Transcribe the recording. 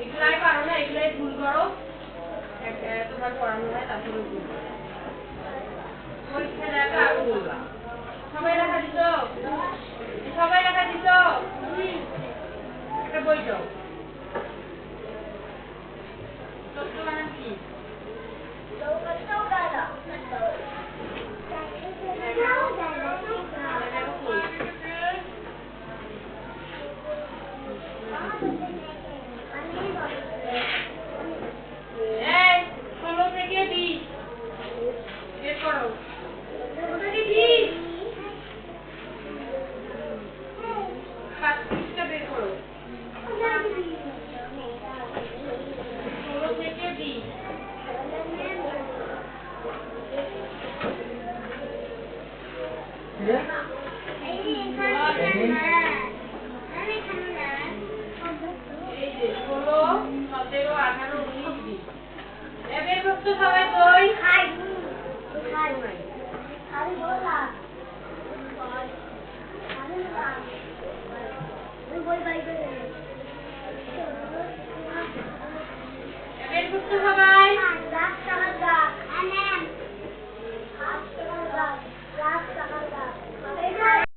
এগুলাই পারো না, এগুলাই ভুল করো, তোমার পড়ানো হয় তারপরে ভুল করো। পরীক্ষা দেখা আর বলবা সবাই লেখা দিত, সবাই লেখা দিত, একটা বই দাও। সত্য বানান কি? সবাই